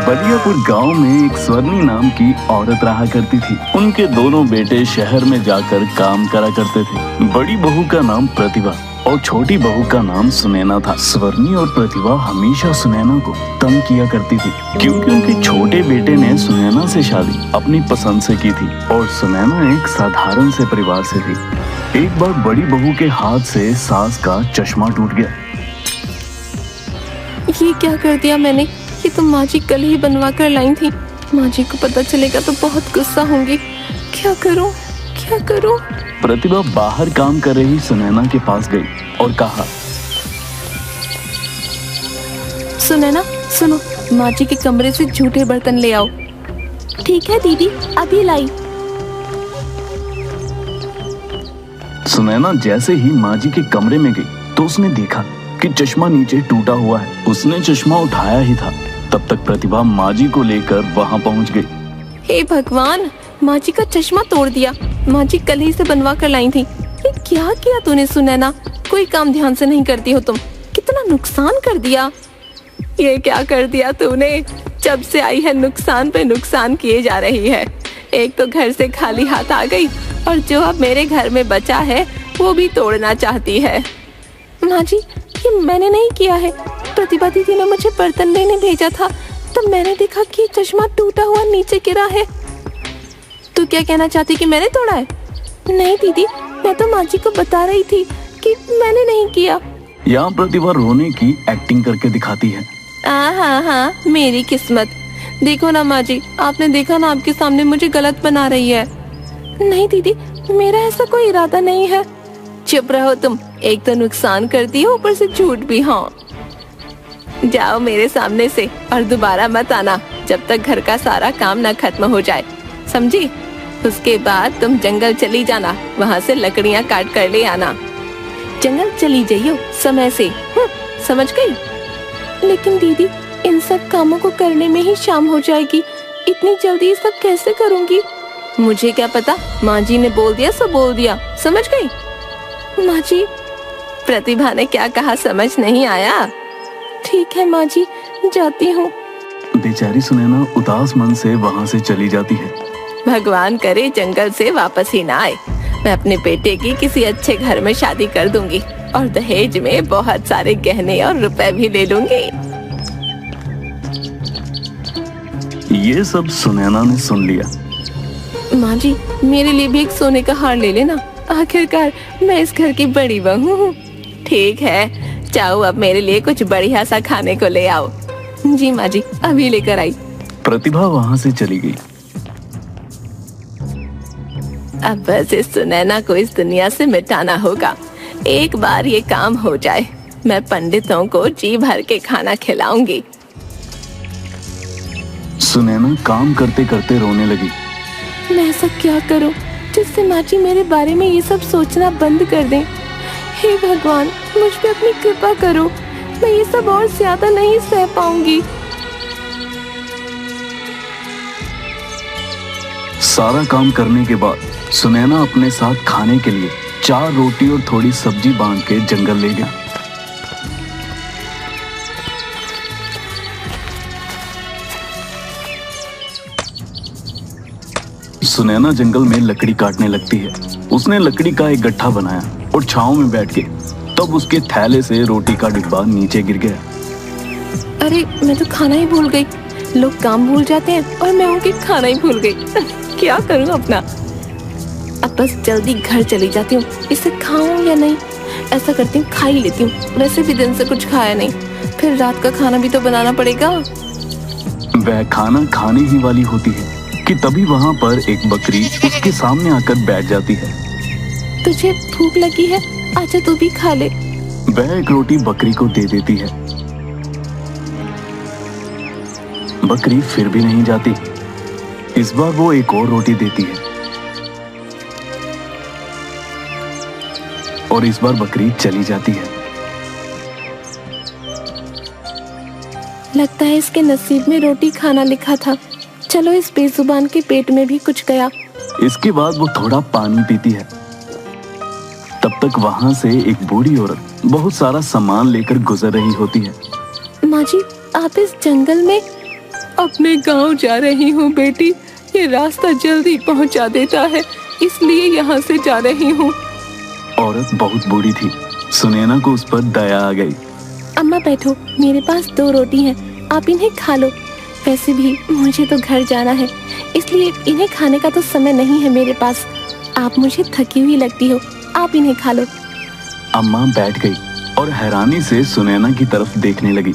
बलियापुर गांव में एक स्वर्णी नाम की औरत रहा करती थी। उनके दोनों बेटे शहर में जाकर काम करा करते थे। बड़ी बहू का नाम प्रतिभा और छोटी बहू का नाम सुनैना था। स्वर्णी और प्रतिभा हमेशा सुनैना को तंग किया करती थी, क्योंकि उनके छोटे बेटे ने सुनैना से शादी अपनी पसंद से की थी और सुनैना एक साधारण से परिवार से थी। एक बार बड़ी बहू के हाथ से सास का चश्मा टूट गया। ये क्या कर दिया मैंने? ये तो माँ जी कल ही बनवा कर लाई थी। माँ जी को पता चलेगा तो बहुत गुस्सा होंगी। क्या करूं? क्या करूं? प्रतिभा बाहर काम कर रही सुनैना के पास गई और कहा, सुनैना सुनो, माँ जी के कमरे से झूठे बर्तन ले आओ। ठीक है दीदी, अभी लाई। सुनैना जैसे ही माँ जी के कमरे में गई तो उसने देखा कि चश्मा नीचे टूटा हुआ है। उसने चश्मा उठाया ही था, तब तक प्रतिभा माँ जी को लेकर वहाँ पहुँच गई। हे भगवान, माँ जी का चश्मा तोड़ दिया। माँ जी कल ही से बनवा कर लाई थी। ये क्या किया तूने सुनैना? कोई काम ध्यान से नहीं करती हो तुम। कितना नुकसान कर दिया। ये क्या कर दिया तूने? जब से आई है नुकसान पे नुकसान किए जा रही है। एक तो घर से खाली हाथ आ गई और जो अब मेरे घर में बचा है वो भी तोड़ना चाहती है। माँ जी, ये मैंने नहीं किया है। प्रतिभा दीदी ने मुझे बर्तन लेने भेजा था तो मैंने देखा कि चश्मा टूटा हुआ नीचे गिरा है। तू क्या कहना चाहती कि मैंने तोड़ा है? नहीं दीदी, मैं तो माँ जी को बता रही थी कि मैंने नहीं किया। यहाँ प्रतिभा रोने की एक्टिंग करके दिखाती है। हाँ, मेरी किस्मत। देखो ना माँ जी, आपने देखा ना, आपके सामने मुझे गलत बना रही है। नहीं दीदी, मेरा ऐसा कोई इरादा नहीं है। चुप रहो तुम, एक तो नुकसान करती हो, ऊपर से झूठ भी। हाँ, जाओ मेरे सामने से और दोबारा मत आना जब तक घर का सारा काम ना खत्म हो जाए, समझी? उसके बाद तुम जंगल चली जाना, वहाँ से लकड़ियाँ काट कर ले आना। जंगल चली जाइयो समय से, समझ गई? लेकिन दीदी, इन सब कामों को करने में ही शाम हो जाएगी। इतनी जल्दी सब कैसे करूँगी? मुझे क्या पता, माँ जी ने बोल दिया सो बोल दिया, समझ गई? माँ जी, प्रतिभा ने क्या कहा समझ नहीं आया? ठीक है माँ जी, जाती हूँ। बेचारी सुनैना उदास मन से वहाँ से चली जाती है। भगवान करे जंगल से वापस ही ना आए। मैं अपने बेटे की किसी अच्छे घर में शादी कर दूंगी और दहेज में बहुत सारे गहने और रुपए भी ले लूंगी। ये सब सुनैना ने सुन लिया। माँ जी, मेरे लिए भी एक सोने का हार ले लेना। आखिरकार मैं इस घर की बड़ी बहू हूँ। ठीक है, जाओ अब मेरे लिए कुछ बढ़िया सा खाने को ले आओ। जी माँ जी, अभी लेकर आई। प्रतिभा वहाँ से चली गई। अब बस इस सुनैना को इस दुनिया से मिटाना होगा। एक बार ये काम हो जाए, मैं पंडितों को जी भर के खाना खिलाऊंगी। सुनैना काम करते करते रोने लगी। मैं ऐसा क्या करूं जिससे माँ जी मेरे बारे में ये सब सोचना बंद कर दें? हे भगवान, मुझ पे अपनी कृपा करो। मैं ये सब और ज्यादा नहीं सह पाऊंगी। सारा काम करने के बाद सुनैना अपने साथ खाने के लिए 4 रोटी और थोड़ी सब्जी बांध के जंगल ले गया। सुनैना जंगल में लकड़ी काटने लगती है। उसने लकड़ी का एक गट्ठा बनाया और छांव में बैठ के तब उसके थैले से रोटी का डिब्बा नीचे गिर गया। अरे, मैं तो खाना ही भूल गई। लोग काम भूल जाते हैं और मैं हूँ कि खाना ही भूल गई। क्या करूँ अपना? अब बस जल्दी घर चली जाती हूँ। इसे खाऊं या नहीं? ऐसा करती हूँ, खा ही लेती हूँ। वैसे भी दिन से कुछ खाया नहीं, फिर रात का खाना भी तो बनाना पड़ेगा। वह खाना खाने ही वाली होती है कि तभी वहाँ पर एक बकरी उसके सामने आकर बैठ जाती है। तुझे भूख लगी है? आजा तू भी खा ले। वह एक रोटी बकरी को दे देती है। बकरी फिर भी नहीं जाती। इस बार वो एक और रोटी देती है और इस बार बकरी चली जाती है। लगता है इसके नसीब में रोटी खाना लिखा था। चलो, इस बेजुबान के पेट में भी कुछ गया। इसके बाद वो थोड़ा पानी पीती है। तब तक वहाँ से एक बूढ़ी औरत बहुत सारा सामान लेकर गुजर रही होती है। माँ जी, आप इस जंगल में? अपने गांव जा रही हूँ बेटी, ये रास्ता जल्दी पहुँचा देता है, इसलिए यहाँ से जा रही हूँ। औरत बहुत बूढ़ी थी। सुनैना को उस पर दया आ गई। अम्मा बैठो, मेरे पास 2 रोटी हैं, आप इन्हें खा लो। वैसे भी मुझे तो घर जाना है, इसलिए इन्हें खाने का तो समय नहीं है मेरे पास। आप मुझे थकी हुई लगती हो, आप इन्हें खा लो। अम्मा बैठ गई और हैरानी से सुनैना की तरफ देखने लगी।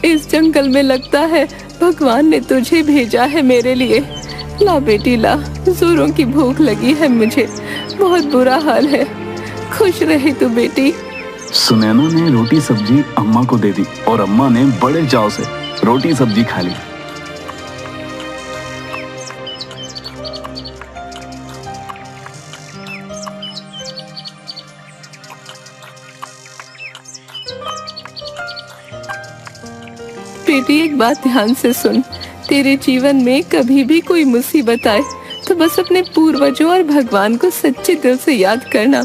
इस जंगल में लगता है भगवान ने तुझे भेजा है मेरे लिए। ला बेटी ला, जोरों की भूख लगी है मुझे, बहुत बुरा हाल है। खुश रहे तू बेटी। सुनैना ने रोटी सब्जी अम्मा को दे दी और अम्मा ने बड़े चाव से रोटी सब्जी खा ली। बेटी एक बात ध्यान से सुन, तेरे जीवन में कभी भी कोई मुसीबत आए तो बस अपने पूर्वजों और भगवान को सच्चे दिल से याद करना।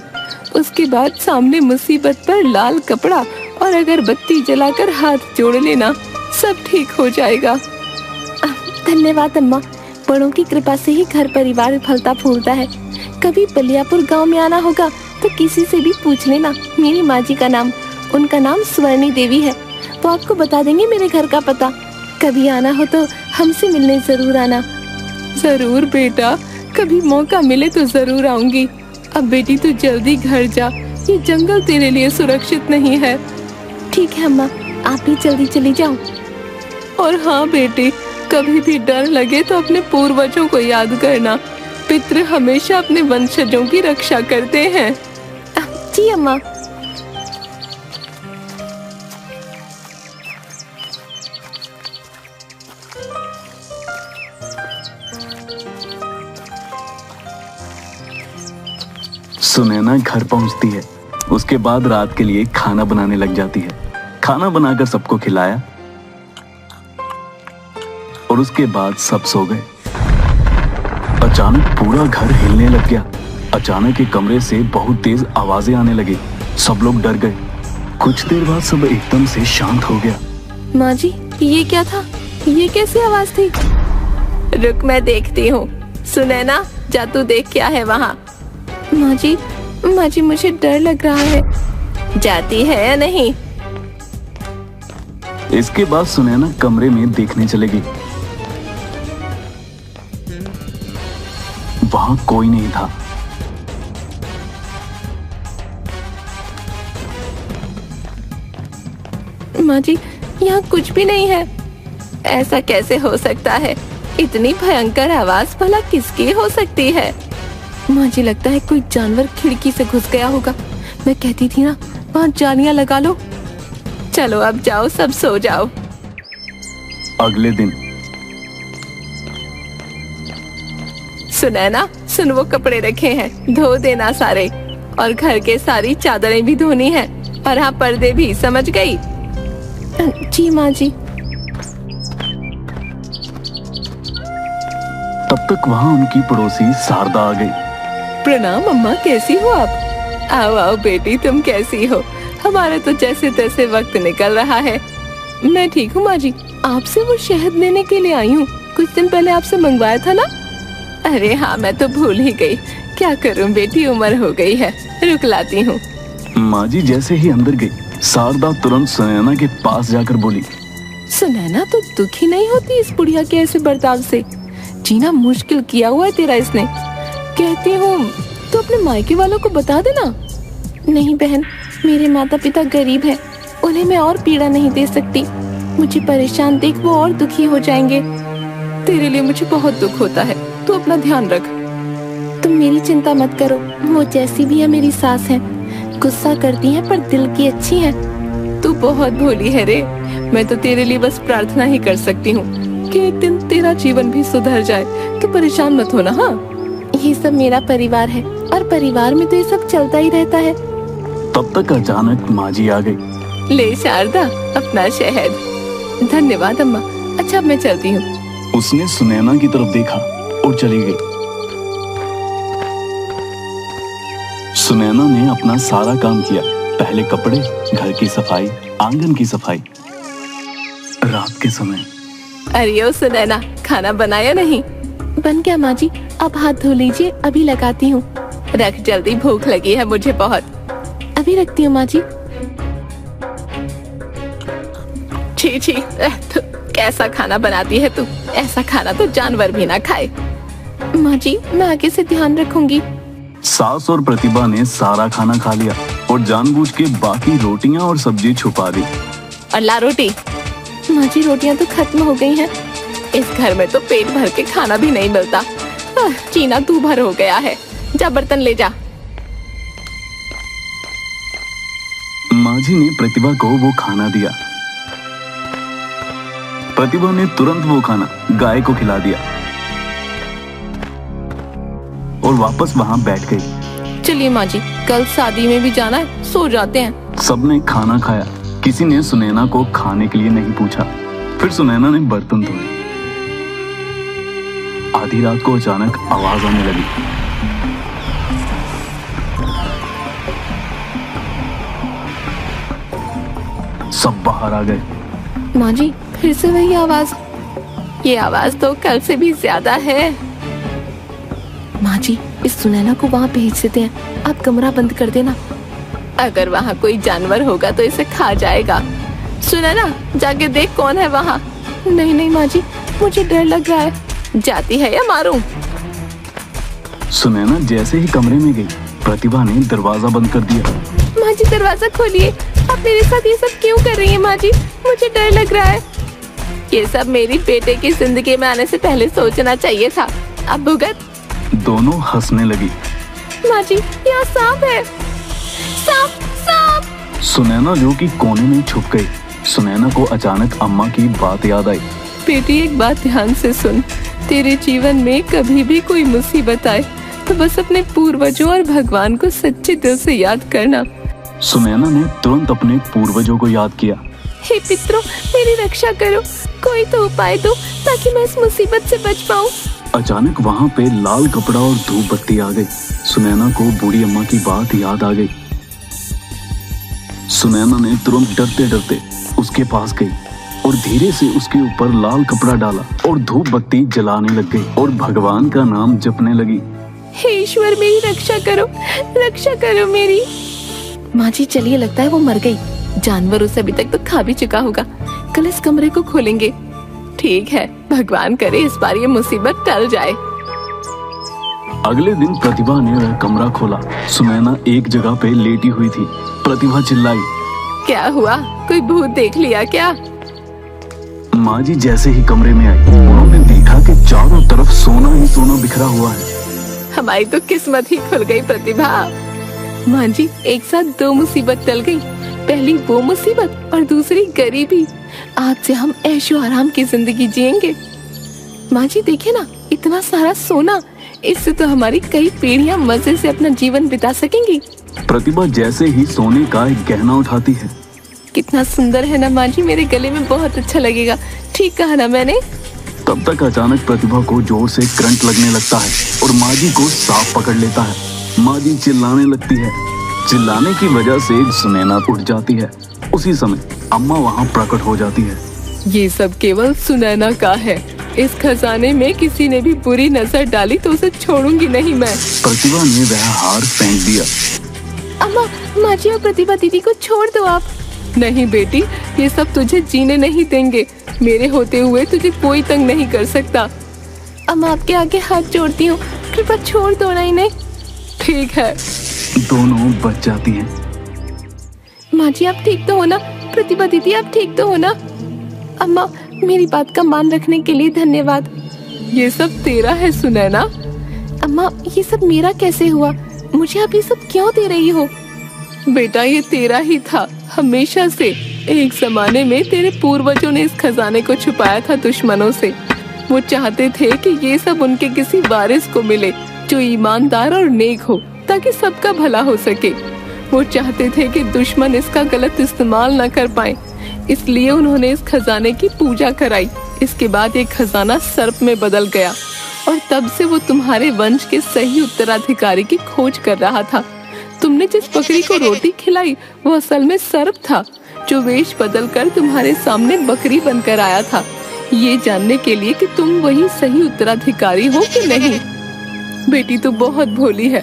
उसके बाद सामने मुसीबत पर लाल कपड़ा और अगरबत्ती जलाकर हाथ जोड़ लेना, सब ठीक हो जाएगा। धन्यवाद अम्मा, बड़ों की कृपा से ही घर परिवार फलता फूलता है। कभी बलियापुर गांव में आना होगा तो किसी से भी पूछ लेना मेरी माँ जी का नाम। उनका नाम स्वर्णी देवी है, वो आपको बता देंगे मेरे घर का पता। कभी आना हो तो हमसे मिलने जरूर आना। जरूर बेटा, कभी मौका मिले तो जरूर आऊंगी। अब बेटी तू जल्दी घर जा, ये जंगल तेरे लिए सुरक्षित नहीं है। ठीक है अम्मा, आप भी जल्दी चली जाओ। और हाँ बेटी, कभी भी डर लगे तो अपने पूर्वजों को याद करना, पितृ हमेशा अपने वंशजों की रक्षा करते हैं। जी अम्मा। सुनैना घर पहुंचती है। उसके बाद रात के लिए खाना बनाने लग जाती है। खाना बनाकर सबको खिलाया और उसके बाद सब सो गए। अचानक पूरा घर हिलने लग गया। अचानक एक कमरे से बहुत तेज आवाजें आने लगी। सब लोग डर गए। कुछ देर बाद सब एकदम से शांत हो गया। माँ जी, ये क्या था? ये कैसी आवाज थी? रुक, मैं देखती हूँ। सुनैना, जा तू देख क्या है वहाँ। माँ जी मुझे डर लग रहा है। जाती है या नहीं? इसके बाद सुनैना कमरे में देखने चलेगी। वहां कोई नहीं था। माँ जी, यहाँ कुछ भी नहीं है। ऐसा कैसे हो सकता है? इतनी भयंकर आवाज भला किसकी हो सकती है? माँ जी, लगता है कोई जानवर खिड़की से घुस गया होगा। मैं कहती थी ना, वहाँ जालियां लगा लो। चलो अब जाओ, सब सो जाओ। अगले दिन सुनैना, सुन, वो कपड़े रखे हैं, धो देना सारे। और घर के सारी चादरें भी धोनी है, और हाँ, पर्दे भी, समझ गई? जी माँ जी। तब तक वहाँ उनकी पड़ोसी शारदा आ गई। प्रणाम अम्मा, कैसी हो आप? आओ आओ बेटी, तुम कैसी हो? हमारा तो जैसे तैसे वक्त निकल रहा है। मैं ठीक हूँ माँ जी, आपसे वो शहद लेने के लिए आई हूँ। कुछ दिन पहले आपसे मंगवाया था ना? अरे हाँ, मैं तो भूल ही गई। क्या करूँ बेटी, उम्र हो गई है। रुक लाती हूँ। माँ जी जैसे ही अंदर गई, शारदा तुरंत सुनैना के पास जाकर बोली, सुनैना तो दुखी नहीं होती इस बुढ़िया के ऐसे बर्ताव से। जीना मुश्किल किया हुआ है तेरा इसने। कहती हूँ तो अपने मायके वालों को बता देना। नहीं बहन, मेरे माता पिता गरीब हैं, उन्हें मैं और पीड़ा नहीं दे सकती। मुझे परेशान देख वो और दुखी हो जाएंगे। तेरे लिए मुझे बहुत दुख होता है, तू अपना ध्यान रख। तुम मेरी चिंता मत करो, वो जैसी भी है मेरी सास है। गुस्सा करती है पर दिल की अच्छी है। तू बहुत भोली है रे। मैं तो तेरे लिए बस प्रार्थना ही कर सकती हूँ कि एक दिन तेरा जीवन भी सुधर जाए। तू परेशान मत होना। हाँ, ये सब मेरा परिवार है और परिवार में तो ये सब चलता ही रहता है। तब तक अचानक माँ जी आ गई। ले शारदा, अपना शहद। धन्यवाद अम्मा। अच्छा, अब मैं चलती हूँ। उसने सुनैना की तरफ देखा और चली गई। सुनैना ने अपना सारा काम किया। पहले कपड़े, घर की सफाई, आंगन की सफाई। रात के समय अरे ओ सुनैना, खाना बनाया नहीं? बन गया माँ जी, अब हाथ धो लीजिए, अभी लगाती हूँ। रख जल्दी, भूख लगी है मुझे बहुत। अभी रखती हूँ माँ जी। छी छी, कैसा खाना बनाती है तू, ऐसा खाना तो जानवर भी ना खाए। माँ जी, मैं आगे से ध्यान रखूंगी। सास और प्रतिभा ने सारा खाना खा लिया और जानबूझ के बाकी रोटियां और सब्जी छुपा दी। और ला रोटी। माँ जी, रोटियां तो खत्म हो गई हैं। इस घर में तो पेट भर के खाना भी नहीं मिलता। जीना तू भर हो गया है, जा बर्तन ले जा। माँ जी ने प्रतिभा को वो खाना दिया। प्रतिभा ने तुरंत वो खाना गाय को खिला दिया और वापस वहां बैठ गई। चलिए माँ जी, कल शादी में भी जाना है, सो जाते हैं। सबने खाना खाया। किसी ने सुनैना को खाने के लिए नहीं पूछा। फिर सुनैना ने बर्तन धोए। आधी रात को अचानक आवाज आने लगी। सब बाहर आ गए। माँ जी, फिर से वही आवाज। ये आवाज तो कल से भी ज्यादा है। माँ जी, इस सुनैना को वहाँ भेज देते हैं, आप कमरा बंद कर देना। अगर वहाँ कोई जानवर होगा तो इसे खा जाएगा। सुनैना, जाके देख कौन है वहाँ। नहीं नहीं माँ जी, मुझे डर लग रहा है। जाती है या मारूं? सुनैना जैसे ही कमरे में गई, प्रतिभा ने दरवाजा बंद कर दिया। माँ जी, दरवाजा खोलिए। आप मेरे साथ ये सब क्यों कर रही हैं माँ जी? मुझे डर लग रहा है। ये सब मेरी बेटे की जिंदगी में आने से पहले सोचना चाहिए था। अब भुगत। दोनों हंसने लगी। माँ जी, यहाँ सांप है। सांप, सांप। सुनैना जो कि कोने में छुप गई। सुनैना को अचानक अम्मा की बात याद आई। बेटी, एक बात ध्यान से सुन। तेरे जीवन में कभी भी कोई मुसीबत आए तो बस अपने पूर्वजों और भगवान को सच्चे दिल से याद करना। सुनैना ने तुरंत अपने पूर्वजों को याद किया। हे पितरों, मेरी रक्षा करो, कोई तो उपाय दो ताकि मैं इस मुसीबत से बच पाऊं। अचानक वहाँ पे लाल कपड़ा और धूप बत्ती आ गई। सुनैना को बूढ़ी अम्मा की बात याद आ गई। सुनैना ने तुरंत डरते डरते उसके पास गई और धीरे से उसके ऊपर लाल कपड़ा डाला और धूप बत्ती जलाने लग गई और भगवान का नाम जपने लगी। हे ईश्वर, मेरी रक्षा करो मेरी। माँ जी, चलिए, लगता है वो मर गई। जानवर उसे अभी तक तो खा भी चुका होगा। कल इस कमरे को खोलेंगे। ठीक है, भगवान करे इस बार ये मुसीबत टल जाए। अगले दिन प्रतिभा ने वह कमरा खोला। सुनैना एक जगह पे लेटी हुई थी। प्रतिभा चिल्लाई, क्या हुआ? कोई भूत देख लिया क्या? माँ जी जैसे ही कमरे में आई, उन्होंने देखा कि चारों तरफ सोना ही सोना बिखरा हुआ है। हमारी तो किस्मत ही खुल गई प्रतिभा। माँ जी, एक साथ दो मुसीबत टल गई। पहली वो मुसीबत और दूसरी गरीबी। आज से हम ऐशो आराम की जिंदगी जिएंगे। माँ जी, देखिए ना, इतना सारा सोना। इससे तो हमारी कई पीढ़ियां मजे से अपना जीवन बिता सकेंगी। प्रतिभा जैसे ही सोने का एक गहना उठाती है। कितना सुंदर है ना माँ जी, मेरे गले में बहुत अच्छा लगेगा। ठीक कहा ना मैंने? तब तक अचानक प्रतिभा को जोर से करंट लगने लगता है और माँ जी को सांप पकड़ लेता है। माँ जी चिल्लाने लगती है। चिल्लाने की वजह से सुनैना उठ जाती है। उसी समय अम्मा वहाँ प्रकट हो जाती है। ये सब केवल सुनैना का है। इस खजाने में किसी ने भी बुरी नजर डाली तो उसे छोड़ूंगी नहीं मैं। प्रतिभा ने वह हार फेंक दिया। अम्मा, माँ जी और प्रतिभा दीदी को छोड़ दो आप। नहीं बेटी, ये सब तुझे जीने नहीं देंगे। मेरे होते हुए तुझे कोई तंग नहीं कर सकता। अम्मा, आपके आगे हाथ जोड़ती हूँ, कृपया छोड़ दो ना इन्हें। ठीक है। दोनों बच जाती हैं। माँ जी, आप ठीक तो हो ना? प्रतिभा दीदी, आप ठीक तो हो ना? अम्मा, मेरी बात का मान रखने के लिए धन्यवाद। ये सब तेरा है सुनैना। अम्मा, ये सब मेरा कैसे हुआ? मुझे आप ये सब क्यों दे रही हो? बेटा, ये तेरा ही था हमेशा से। एक जमाने में तेरे पूर्वजों ने इस खजाने को छुपाया था दुश्मनों से। वो चाहते थे कि ये सब उनके किसी वारिस को मिले जो ईमानदार और नेक हो, ताकि सबका भला हो सके। वो चाहते थे कि दुश्मन इसका गलत इस्तेमाल न कर पाए, इसलिए उन्होंने इस खजाने की पूजा कराई। इसके बाद ये खजाना सर्प में बदल गया और तब से वो तुम्हारे वंश के सही उत्तराधिकारी की खोज कर रहा था। तुमने जिस बकरी को रोटी खिलाई वो असल में सर्प था, जो वेश बदल कर तुम्हारे सामने बकरी बनकर आया था। ये जानने के लिए कि तुम वही सही उत्तराधिकारी हो कि नहीं। बेटी तो बहुत भोली है।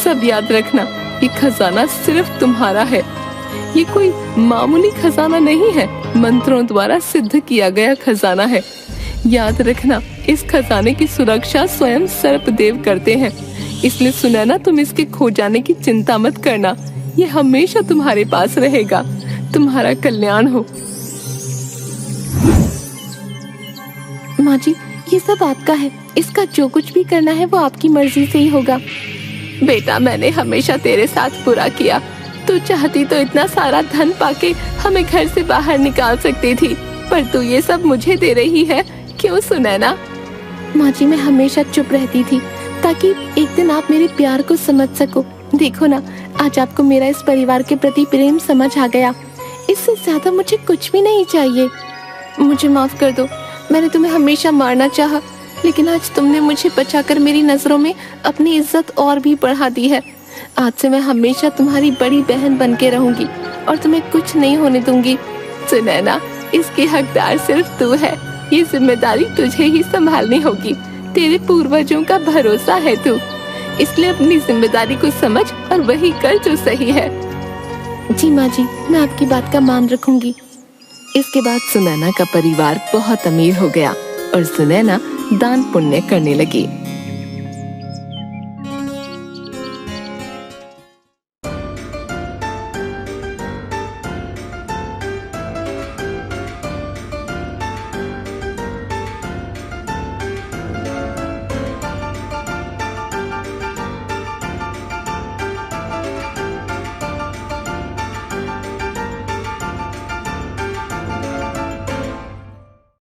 सब याद रखना, ये खजाना सिर्फ तुम्हारा है। ये कोई मामूली खजाना नहीं है, मंत्रों द्वारा सिद्ध किया गया खजाना है। याद रखना, इस खजाने की सुरक्षा स्वयं सर्पदेव करते हैं। इसलिए सुनैना, तुम इसके खो जाने की चिंता मत करना। ये हमेशा तुम्हारे पास रहेगा। तुम्हारा कल्याण हो। माँ जी, ये सब आपका है। इसका जो कुछ भी करना है वो आपकी मर्जी से ही होगा। बेटा, मैंने हमेशा तेरे साथ बुरा किया। तू चाहती तो इतना सारा धन पाके हमें घर से बाहर निकाल सकती थी, पर तू ये सब मुझे दे रही है। क्यों सुनैना? माँ जी, मैं हमेशा चुप रहती थी ताकि एक दिन आप मेरे प्यार को समझ सको। देखो ना, आज आपको मेरा इस परिवार के प्रति प्रेम समझ आ गया। इससे ज्यादा मुझे कुछ भी नहीं चाहिए। मुझे माफ कर दो, मैंने तुम्हें हमेशा मारना चाहा, लेकिन आज तुमने मुझे बचाकर मेरी नजरों में अपनी इज्जत और भी बढ़ा दी है। आज से मैं हमेशा तुम्हारी बड़ी बहन बन के रहूंगी और तुम्हें कुछ नहीं होने दूंगी। सुनैना, इसकी हकदार सिर्फ तू है। ये जिम्मेदारी तुझे ही संभालनी होगी। तेरे पूर्वजों का भरोसा है तू, इसलिए अपनी जिम्मेदारी को समझ और वही कर जो सही है। जी माँ जी, मैं आपकी बात का मान रखूंगी। इसके बाद सुनैना का परिवार बहुत अमीर हो गया और सुनैना दान पुण्य करने लगी।